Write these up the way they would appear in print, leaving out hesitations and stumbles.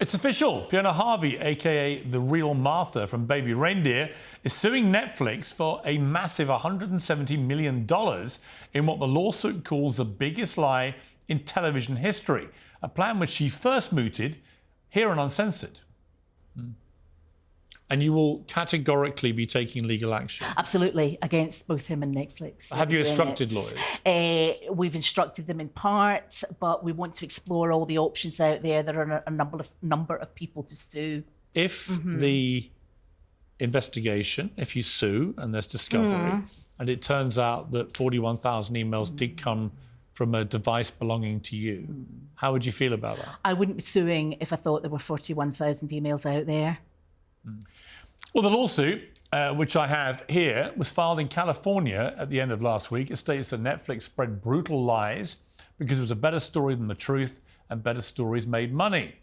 It's official. Fiona Harvey, a.k.a. the real Martha from Baby Reindeer, is suing Netflix for a massive $170 million in what the lawsuit calls the biggest lie in television history, a plan which she first mooted here on Uncensored. And you will categorically be taking legal action? Absolutely, against both him and Netflix. Have you instructed lawyers? We've instructed them in part, but we want to explore all the options out there. There are a number of people to sue. If the investigation, if you sue and there's discovery, and it turns out that 41,000 emails did come from a device belonging to you, how would you feel about that? I wouldn't be suing if I thought there were 41,000 emails out there. Well, the lawsuit, which I have here, was filed in California at the end of last week. It states that Netflix spread brutal lies because it was a better story than the truth, and better stories made money.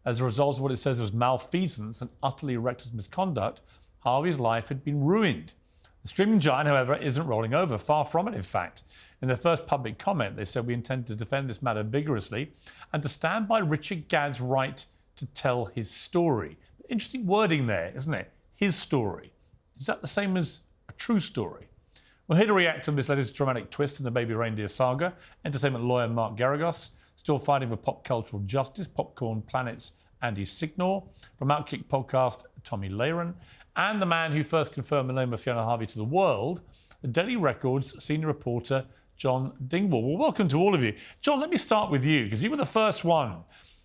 As a result of what it says was malfeasance and utterly reckless misconduct, Harvey's life had been ruined. The streaming giant, however, isn't rolling over. Far from it, in fact. In their first public comment, they said, "We intend to defend this matter vigorously and to stand by Richard Gadd's right to tell his story." Interesting wording there, isn't it? His story. Is that the same as a true story? Well, here to react to this latest dramatic twist in the Baby Reindeer saga, entertainment lawyer Mark Geragos, still fighting for pop cultural justice, Popcorned Planet's Andy Signore, from Outkick podcast Tomi Lahren, and the man who first confirmed the name of Fiona Harvey to the world, the Daily Record's senior reporter John Dingwall. Well, welcome to all of you. John, let me start with you, because you were the first one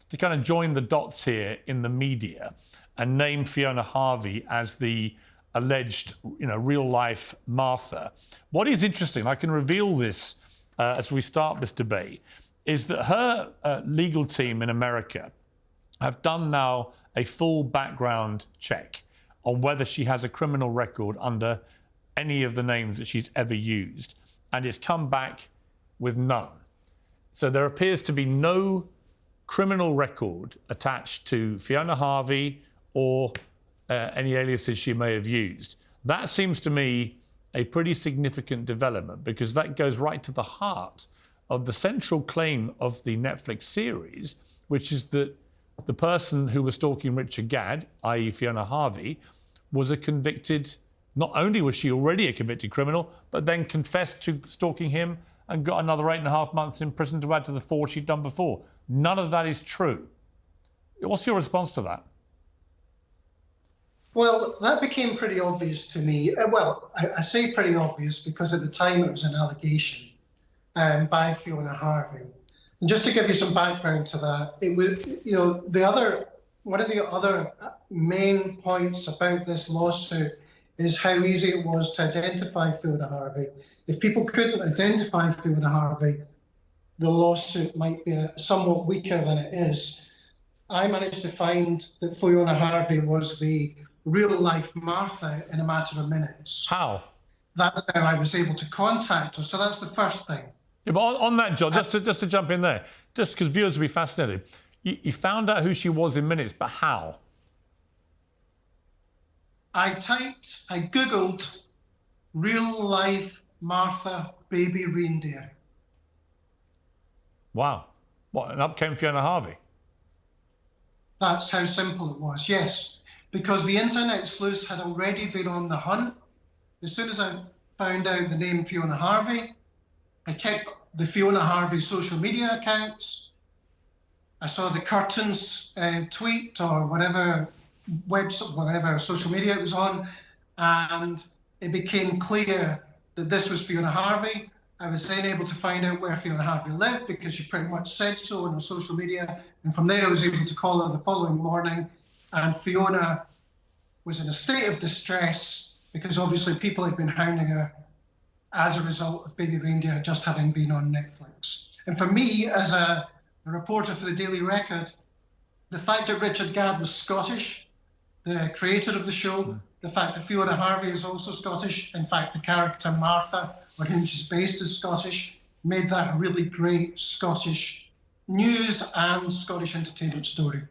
to kind of join the dots here in the media and name Fiona Harvey as the alleged, real-life Martha. What is interesting, I can reveal this as we start this debate, is that her legal team in America have done now a full background check on whether she has a criminal record under any of the names that she's ever used, and it's come back with none. So there appears to be no criminal record attached to Fiona Harvey or any aliases she may have used. That seems to me a pretty significant development, because that goes right to the heart of the central claim of the Netflix series, which is that the person who was stalking Richard Gadd, i.e. Fiona Harvey, was a convicted, not only was she already a convicted criminal, but then confessed to stalking him and got another 8.5 months in prison to add to the 4 she'd done before. None of that is true. What's your response to that? Well, that became pretty obvious to me. I say pretty obvious because at the time it was an allegation by Fiona Harvey. And just to give you some background to that, it was, one of the other main points about this lawsuit is how easy it was to identify Fiona Harvey. If people couldn't identify Fiona Harvey, the lawsuit might be somewhat weaker than it is. I managed to find that Fiona Harvey was the real-life Martha in a matter of minutes. How? That's how I was able to contact her. So that's the first thing. Yeah, but on that, John, just to jump in there, just because viewers will be fascinated, you found out who she was in minutes, but how? I Googled real-life Martha Baby Reindeer. Wow. What, and up came Fiona Harvey? That's how simple it was, yes. Because the internet sleuths had already been on the hunt. As soon as I found out the name Fiona Harvey, I checked the Fiona Harvey social media accounts. I saw the Curtains tweet or whatever website, whatever social media it was on, and it became clear that this was Fiona Harvey. I was then able to find out where Fiona Harvey lived because she pretty much said so on her social media. And from there, I was able to call her the following morning. And Fiona was in a state of distress because obviously people had been hounding her as a result of Baby Reindeer just having been on Netflix. And for me, as a reporter for the Daily Record, the fact that Richard Gadd was Scottish, the creator of the show, the fact that Fiona Harvey is also Scottish, in fact, the character Martha, on whom she's based, is Scottish, made that a really great Scottish news and Scottish entertainment story.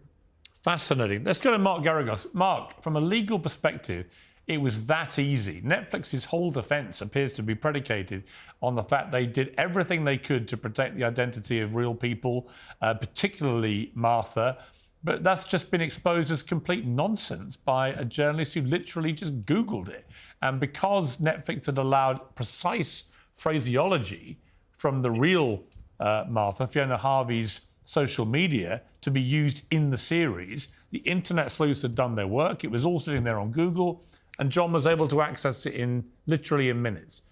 Fascinating. Let's go to Mark Geragos. Mark, from a legal perspective, it was that easy. Netflix's whole defence appears to be predicated on the fact they did everything they could to protect the identity of real people, particularly Martha. But that's just been exposed as complete nonsense by a journalist who literally just Googled it. And because Netflix had allowed precise phraseology from the real Martha, Fiona Harvey's social media, to be used in the series, the internet sleuths had done their work. It was all sitting there on Google, and John was able to access it literally in minutes.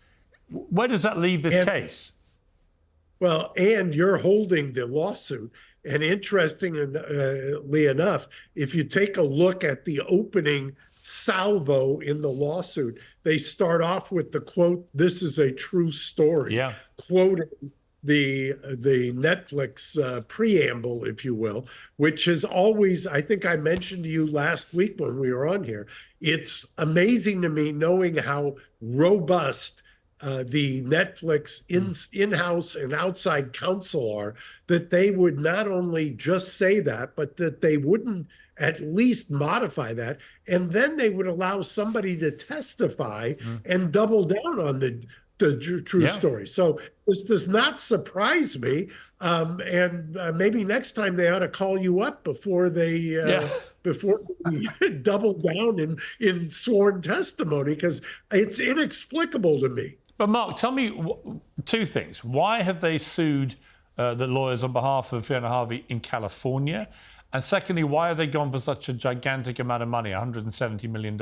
Where does that leave this case? Well, and you're holding the lawsuit. And interestingly enough, if you take a look at the opening salvo in the lawsuit, they start off with the quote, "This is a true story," quoting the Netflix preamble, if you will, which is always, I think I mentioned to you last week when we were on here, it's amazing to me knowing how robust the Netflix in-house and outside counsel are, that they would not only just say that, but that they wouldn't at least modify that. And then they would allow somebody to testify and double down on the true story. So this does not surprise me. And maybe next time they ought to call you up before they double down in sworn testimony, because it's inexplicable to me. But Mark, tell me two things. Why have they sued the lawyers on behalf of Fiona Harvey in California? And secondly, why have they gone for such a gigantic amount of money, $170 million?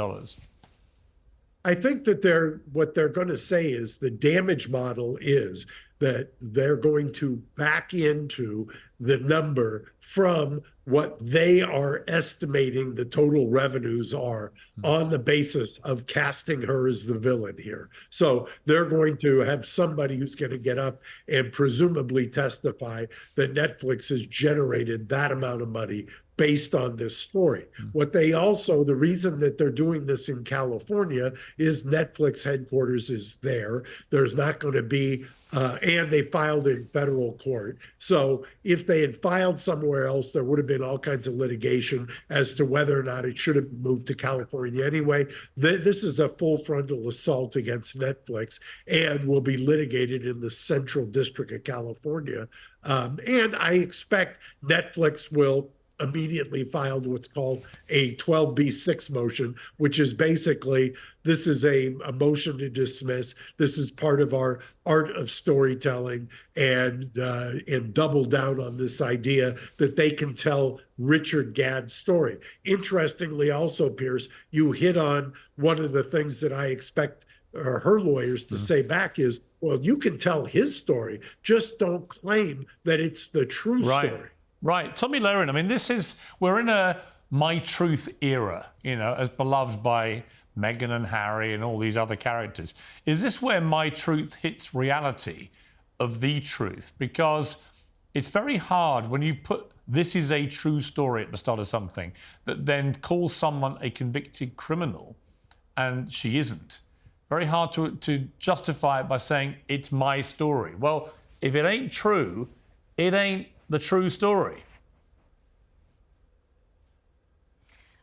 I think that what they're going to say is the damage model is that they're going to back into the number from what they are estimating the total revenues are on the basis of casting her as the villain here. So they're going to have somebody who's going to get up and presumably testify that Netflix has generated that amount of money based on this story. What they also, the reason that they're doing this in California is Netflix headquarters is there. There's not going to be, and they filed in federal court. So if they had filed somewhere else, there would have been all kinds of litigation as to whether or not it should have moved to California anyway. This is a full frontal assault against Netflix and will be litigated in the Central District of California. And I expect Netflix will immediately filed what's called a 12B6 motion, which is basically, this is a motion to dismiss. This is part of our art of storytelling, and double down on this idea that they can tell Richard Gadd's story. Interestingly, also, Piers, you hit on one of the things that I expect her lawyers to say back is, well, you can tell his story, just don't claim that it's the true story. Right. Tomi Lahren, I mean, we're in a My Truth era, as beloved by Meghan and Harry and all these other characters. Is this where My Truth hits reality of the truth? Because it's very hard when you put "this is a true story" at the start of something that then calls someone a convicted criminal, and she isn't. Very hard to justify it by saying it's my story. Well, if it ain't true, it ain't the true story.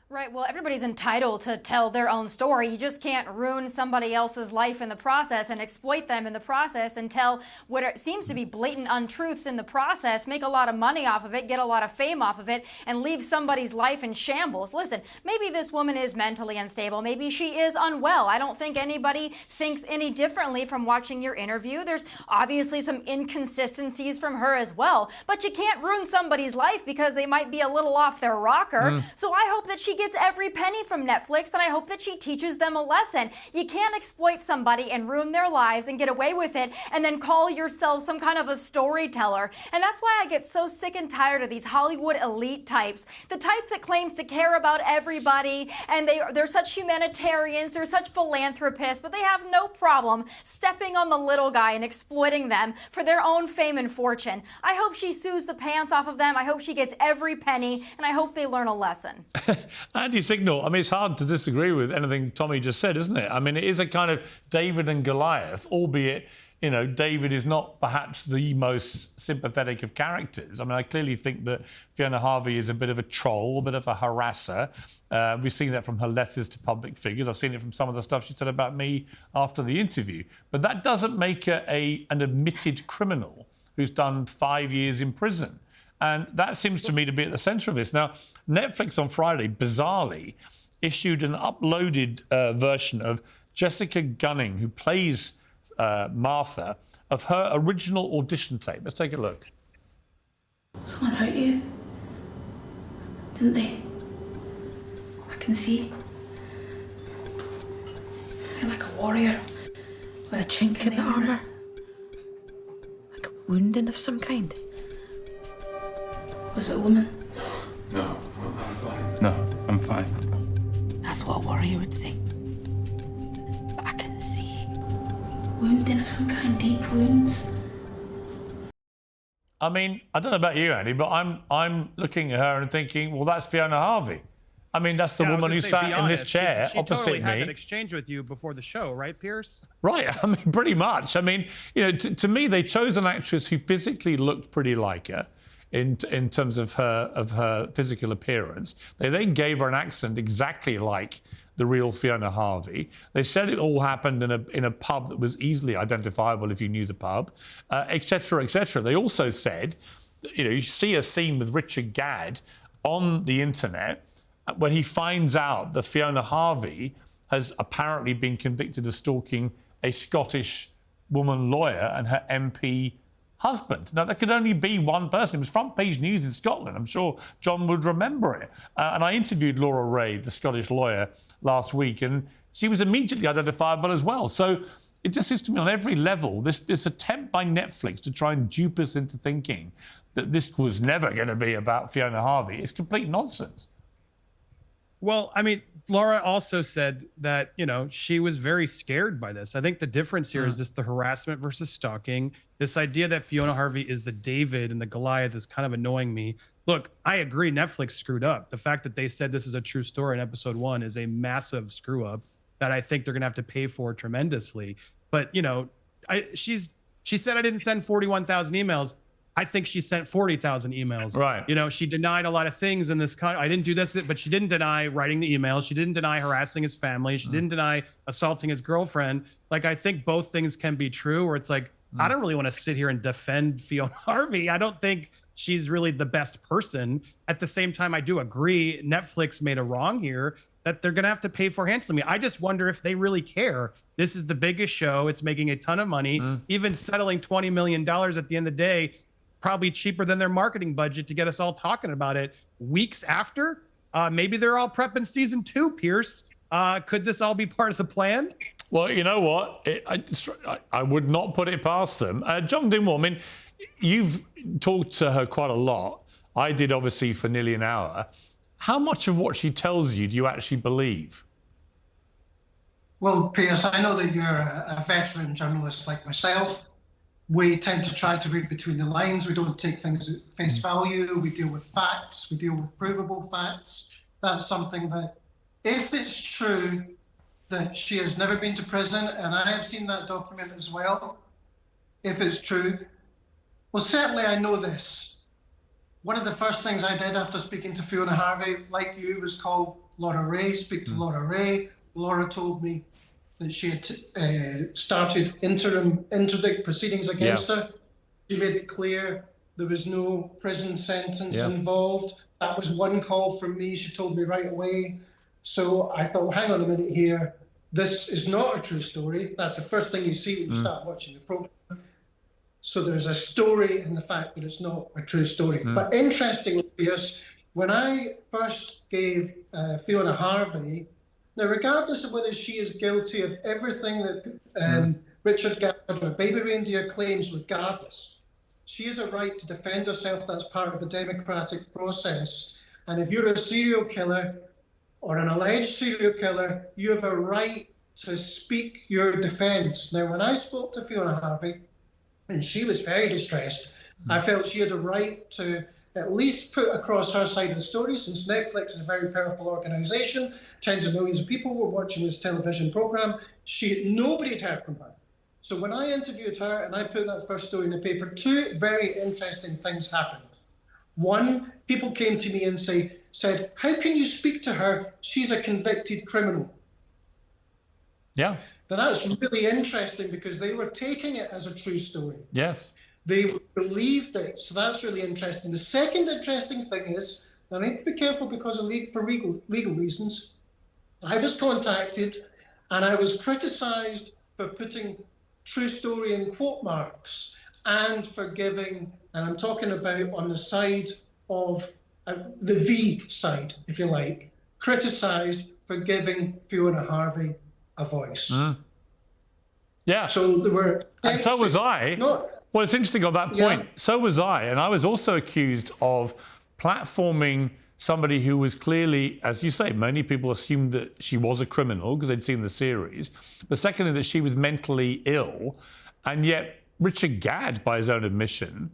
Right. Well, everybody's entitled to tell their own story. You just can't ruin somebody else's life in the process and exploit them in the process and tell what seems to be blatant untruths in the process, make a lot of money off of it, get a lot of fame off of it, and leave somebody's life in shambles. Listen, maybe this woman is mentally unstable. Maybe she is unwell. I don't think anybody thinks any differently from watching your interview. There's obviously some inconsistencies from her as well, but you can't ruin somebody's life because they might be a little off their rocker. So I hope that she gets every penny from Netflix, and I hope that she teaches them a lesson. You can't exploit somebody and ruin their lives and get away with it and then call yourself some kind of a storyteller. And that's why I get so sick and tired of these Hollywood elite types, the type that claims to care about everybody, and they're such humanitarians, they're such philanthropists, but they have no problem stepping on the little guy and exploiting them for their own fame and fortune. I hope she sues the pants off of them. I hope she gets every penny, and I hope they learn a lesson. Andy Signore, I mean, it's hard to disagree with anything Tomi just said, isn't it? I mean, it is a kind of David and Goliath, albeit, David is not perhaps the most sympathetic of characters. I mean, I clearly think that Fiona Harvey is a bit of a troll, a bit of a harasser. We've seen that from her letters to public figures. I've seen it from some of the stuff she said about me after the interview. But that doesn't make her an admitted criminal who's done 5 years in prison. And that seems to me to be at the centre of this. Now, Netflix on Friday, bizarrely, issued an uploaded version of Jessica Gunning, who plays Martha, of her original audition tape. Let's take a look. Someone hurt you, didn't they? I can see. You're like a warrior with a chink in the armour. Like a wounding of some kind. Was it a woman? No, I'm fine. No, I'm fine. That's what a warrior would say. But I can see. Wounding of some kind, deep wounds. I mean, I don't know about you, Andy, but I'm looking at her and thinking, well, that's Fiona Harvey. I mean, that's the woman who sat in this chair she opposite totally me. had that exchange with you before the show, right, Piers? Right. I mean, pretty much. I mean, you know, to me, they chose an actress who physically looked pretty like her in terms of her physical appearance. They then gave her an accent exactly like the real Fiona Harvey. They said it all happened in a pub that was easily identifiable if you knew the pub, et cetera, et cetera. They also said, you know, you see a scene with Richard Gadd on the internet when he finds out that Fiona Harvey has apparently been convicted of stalking a Scottish woman lawyer and her MP husband. Now, there could only be one person. It was front page news in Scotland. I'm sure John would remember it. And I interviewed Laura Ray, the Scottish lawyer, last week, and she was immediately identifiable as well. So it just seems to me on every level, this attempt by Netflix to try and dupe us into thinking that this was never going to be about Fiona Harvey is complete nonsense. Well, I mean, Laura also said that, you know, she was very scared by this. I think the difference here is just the harassment versus stalking. This idea that Fiona Harvey is the David and the Goliath is kind of annoying me. Look, I agree Netflix screwed up. The fact that they said this is a true story in episode 1 is a massive screw up that I think they're going to have to pay for tremendously. But, you know, she said I didn't send 41,000 emails. I think she sent 40,000 emails. Right. You know, she denied a lot of things in this. I didn't do this, but she didn't deny writing the email. She didn't deny harassing his family. She didn't deny assaulting his girlfriend. Like, I think both things can be true, where it's like, I don't really want to sit here and defend Fiona Harvey. I don't think she's really the best person. At the same time, I do agree Netflix made a wrong here that they're going to have to pay for handsomely. I just wonder if they really care. This is the biggest show. It's making a ton of money. Even settling $20 million at the end of the day, probably cheaper than their marketing budget to get us all talking about it weeks after. Maybe they're all prepping season 2, Piers. Could this all be part of the plan? Well, you know what? I would not put it past them. John Dingwall, I mean, you've talked to her quite a lot. I did, obviously, for nearly an hour. How much of what she tells you do you actually believe? Well, Piers, I know that you're a veteran journalist like myself. We tend to try to read between the lines. We don't take things at face value. We deal with facts. We deal with provable facts. That's something that, if it's true that she has never been to prison, and I have seen that document as well, if it's true, well, certainly I know this. One of the first things I did after speaking to Fiona Harvey, like you, was call Laura Ray, speak to Laura Ray. Laura told me that she had started interim interdict proceedings against her. She made it clear there was no prison sentence involved. That was one call from me. She told me right away. So I thought, hang on a minute here. This is not a true story. That's the first thing you see when you start watching the program. So there's a story in the fact that it's not a true story. But interestingly, Piers, when I first gave Fiona Harvey, now, regardless of whether she is guilty of everything that Richard Gadd or Baby Reindeer claims, regardless, she has a right to defend herself. That's part of a democratic process. And if you're a serial killer or an alleged serial killer, you have a right to speak your defense. Now, when I spoke to Fiona Harvey, and she was very distressed, I felt she had a right to at least put across her side of the story, since Netflix is a very powerful organization. Tens of millions of people were watching this television program. Nobody had heard from her. So when I interviewed her and I put that first story in the paper, 2 very interesting things happened. One, people came to me and said, how can you speak to her? She's a convicted criminal. Yeah. Now that's really interesting because they were taking it as a true story. Yes. they believed it. So that's really interesting. The second interesting thing is, I need to be careful because of legal reasons. I was contacted and I was criticised for putting true story in quote marks and for giving, and I'm talking about on the side of the V side, if you like, criticised for giving Fiona Harvey a voice. Yeah. So there were... And so was I. Well, it's interesting on that point. Yeah. So was I. And I was also accused of platforming somebody who was clearly, as you say, many people assumed that she was a criminal because they'd seen the series. But secondly, that she was mentally ill. And yet Richard Gadd, by his own admission,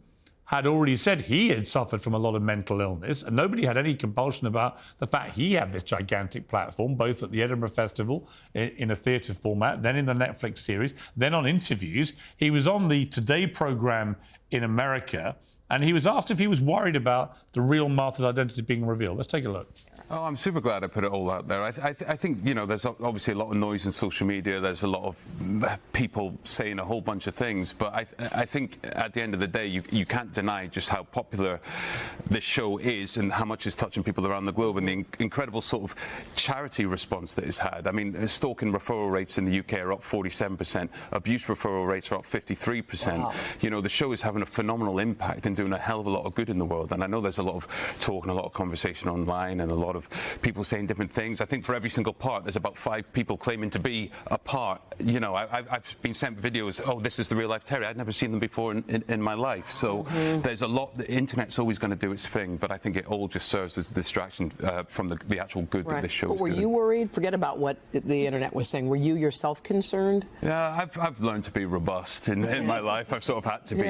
had already said he had suffered from a lot of mental illness, and nobody had any compulsion about the fact he had this gigantic platform, both at the Edinburgh Festival in a theatre format, then in the Netflix series, then on interviews. He was on the Today programme in America, and he was asked if he was worried about the real Martha's identity being revealed. Let's take a look. Oh, I'm super glad I put it all out there. I think, you know, there's obviously a lot of noise in social media. There's a lot of people saying a whole bunch of things. But I think at the end of the day, you can't deny just how popular this show is and how much it's touching people around the globe and the incredible sort of charity response that it's had. I mean, stalking referral rates in the UK are up 47%. Abuse referral rates are up 53%. Wow. You know, the show is having a phenomenal impact and doing a hell of a lot of good in the world. And I know there's a lot of talk and a lot of conversation online and a lot of people saying different things. I think for every single part, there's about 5 people claiming to be a part. You know, I've been sent videos, oh, this is the real life Terry. I'd never seen them before in my life. So there's a lot, the internet's always going to do its thing, but I think it all just serves as a distraction from the actual good that this show is doing. Were you worried? Forget about what the internet was saying. Were you yourself concerned? Yeah, I've learned to be robust in my life. I've sort of had to be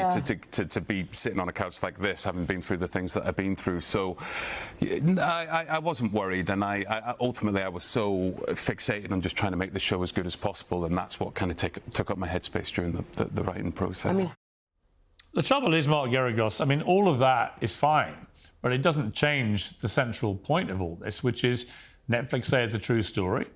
to be sitting on a couch like this, having been through the things that I've been through. So I wasn't worried, and I ultimately I was so fixated on just trying to make the show as good as possible, and that's what kind of took up my headspace during the writing process. I mean, the trouble is, Mark Geragos, I mean, all of that is fine, but it doesn't change the central point of all this, which is Netflix say it's a true story,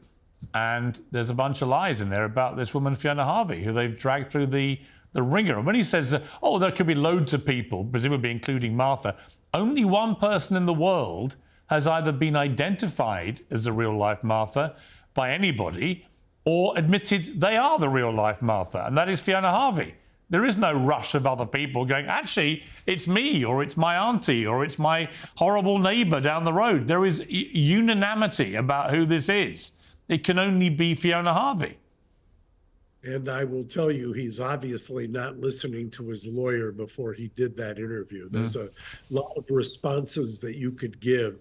and there's a bunch of lies in there about this woman, Fiona Harvey, who they've dragged through the ringer. And when he says, oh, there could be loads of people, presumably including Martha, only one person in the world has either been identified as the real-life Martha by anybody or admitted they are the real-life Martha, and that is Fiona Harvey. There is no rush of other people going, actually, it's me, or it's my auntie, or it's my horrible neighbour down the road. There is unanimity about who this is. It can only be Fiona Harvey. And I will tell you, he's obviously not listening to his lawyer before he did that interview. There's a lot of responses that you could give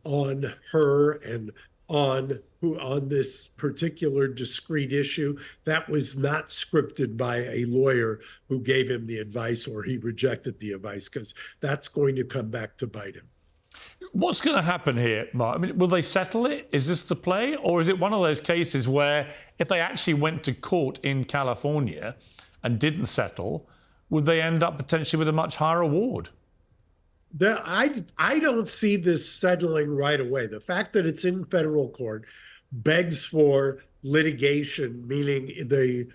on her and on this particular discrete issue. That was not scripted by a lawyer who gave him the advice or he rejected the advice, because that's going to come back to bite him. What's going to happen here, Mark? I mean, will they settle it? Is this the play? Or is it one of those cases where if they actually went to court in California and didn't settle, would they end up potentially with a much higher award? I don't see this settling right away. The fact that it's in federal court begs for litigation, meaning the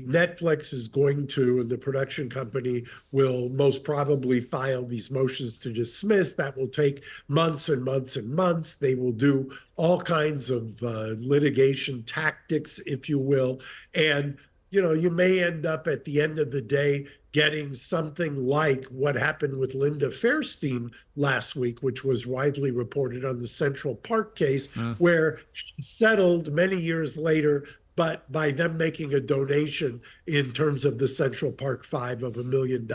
Netflix is going to, and the production company will most probably file these motions to dismiss. That will take months and months and months. They will do all kinds of litigation tactics, if you will. And, you know, you may end up at the end of the day getting something like what happened with Linda Fairstein last week, which was widely reported on the Central Park case, where she settled many years later, but by them making a donation in terms of the Central Park 5 of $1 million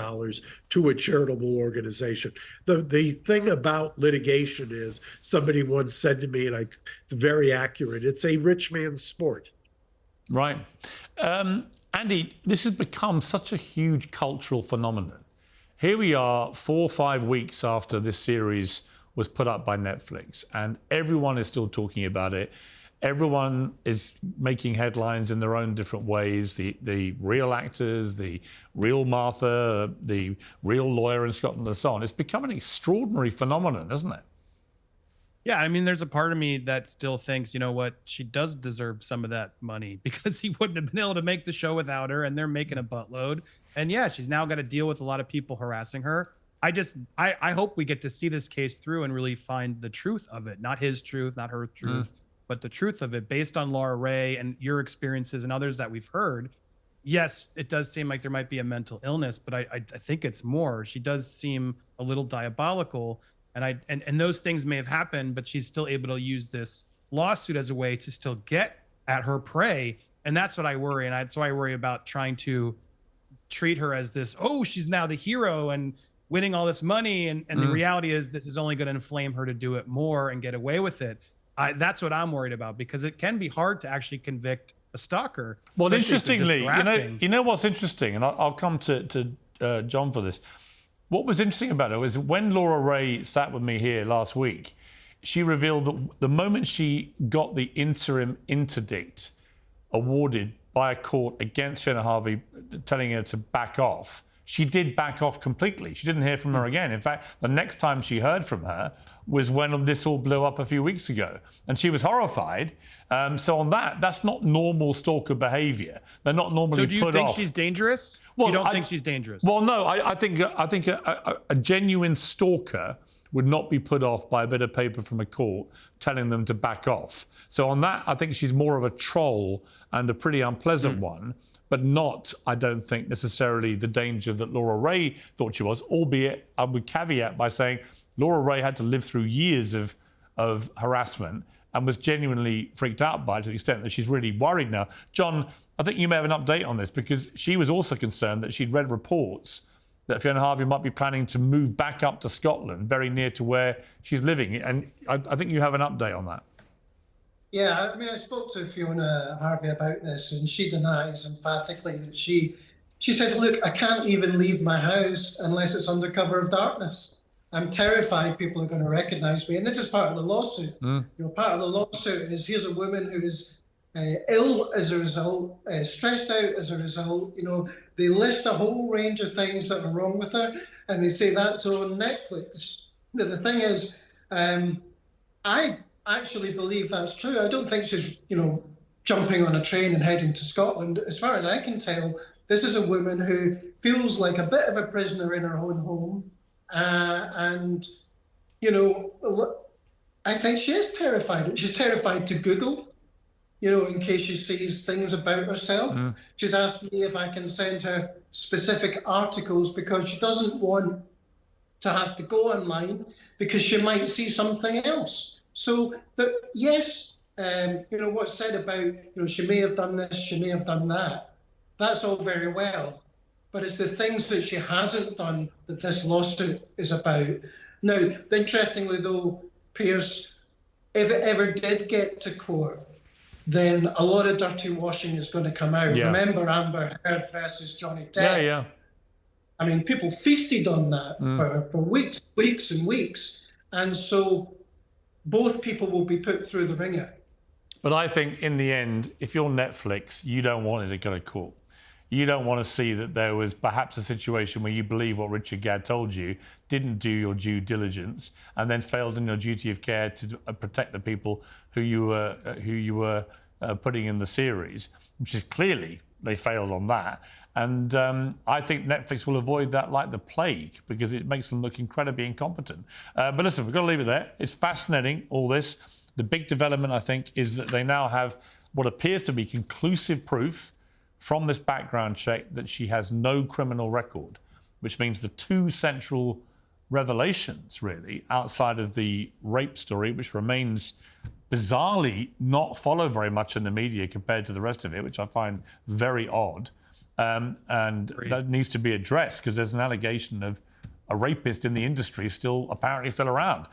to a charitable organization. The thing about litigation is, somebody once said to me, and it's very accurate, it's a rich man's sport. Right. Andy, this has become such a huge cultural phenomenon. Here we are 4 or 5 weeks after this series was put up by Netflix, and everyone is still talking about it. Everyone is making headlines in their own different ways. The real actors, the real Martha, the real lawyer in Scotland, and so on. It's become an extraordinary phenomenon, isn't it? Yeah, I mean, there's a part of me that still thinks, you know what, she does deserve some of that money, because he wouldn't have been able to make the show without her, and they're making a buttload. And yeah, she's now got to deal with a lot of people harassing her. I hope we get to see this case through and really find the truth of it, not his truth, not her truth, but the truth of it based on Laura Ray and your experiences and others that we've heard. Yes, it does seem like there might be a mental illness, but I think it's more. She does seem a little diabolical, and those things may have happened, but she's still able to use this lawsuit as a way to still get at her prey. And that's what I worry. And that's why I worry about trying to treat her as this, oh, she's now the hero and winning all this money. And the reality is this is only going to inflame her to do it more and get away with it. That's what I'm worried about, because it can be hard to actually convict a stalker. Well, interestingly, you know what's interesting, and I'll come to John for this. What was interesting about it was when Laura Ray sat with me here last week, she revealed that the moment she got the interim interdict awarded by a court against Fiona Harvey, telling her to back off, she did back off completely. She didn't hear from her again. In fact, the next time she heard from her was when this all blew up a few weeks ago. And she was horrified. So on that's not normal stalker behaviour. They're not normally put off. So do you think she's dangerous? Well, you don't think she's dangerous? Well, no. I think a genuine stalker would not be put off by a bit of paper from a court telling them to back off. So on that, I think she's more of a troll and a pretty unpleasant one, but not, I don't think, necessarily the danger that Laura Ray thought she was, albeit I would caveat by saying Laura Ray had to live through years of harassment and was genuinely freaked out by it to the extent that she's really worried now. John, I think you may have an update on this, because she was also concerned that she'd read reports that Fiona Harvey might be planning to move back up to Scotland, very near to where she's living. And I think you have an update on that. Yeah, I mean, I spoke to Fiona Harvey about this, and she denies emphatically that she says, look, I can't even leave my house unless it's under cover of darkness. I'm terrified people are going to recognise me. And this is part of the lawsuit. Part of the lawsuit is here's a woman who is ill as a result, stressed out as a result. They list a whole range of things that are wrong with her, and they say that's on Netflix. The thing is, I actually believe that's true. I don't think she's, jumping on a train and heading to Scotland. As far as I can tell, this is a woman who feels like a bit of a prisoner in her own home. And I think she is terrified. She's terrified to Google, in case she sees things about herself. She's asked me if I can send her specific articles because she doesn't want to have to go online because she might see something else. So, yes, what's said about, she may have done this, she may have done that. That's all very well. But it's the things that she hasn't done that this lawsuit is about. Now, interestingly, though, Piers, if it ever did get to court, then a lot of dirty washing is going to come out. Yeah. Remember Amber Heard versus Johnny Depp? Yeah. I mean, people feasted on that for weeks and weeks. And so both people will be put through the ringer. But I think in the end, if you're Netflix, you don't want it to go to court. You don't want to see that there was perhaps a situation where you believe what Richard Gadd told you, didn't do your due diligence, and then failed in your duty of care to protect the people who you were putting in the series, which is clearly they failed on that. And I think Netflix will avoid that like the plague because it makes them look incredibly incompetent. But listen, we've got to leave it there. It's fascinating, all this. The big development, I think, is that they now have what appears to be conclusive proof from this background check that she has no criminal record, which means the two central revelations, really, outside of the rape story, which remains bizarrely not followed very much in the media compared to the rest of it, which I find very odd. And that needs to be addressed because there's an allegation of a rapist in the industry apparently still around.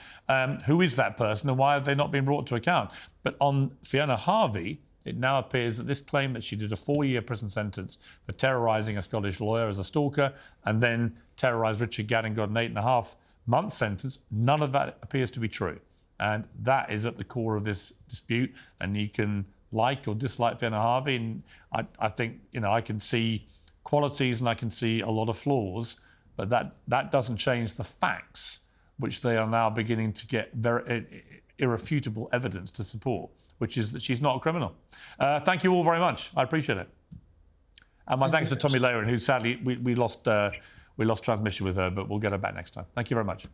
Who is that person and why have they not been brought to account? But on Fiona Harvey, it now appears that this claim that she did a 4-year prison sentence for terrorising a Scottish lawyer as a stalker and then terrorised Richard Gadd and got an 8.5-month sentence, none of that appears to be true. And that is at the core of this dispute. And you can like or dislike Fiona Harvey. And I think, I can see qualities and I can see a lot of flaws, but that doesn't change the facts, which they are now beginning to get very irrefutable evidence to support, which is that she's not a criminal. Thank you all very much. I appreciate it. And my thanks to Tomi Lahren, who sadly we lost transmission with her, but we'll get her back next time. Thank you very much.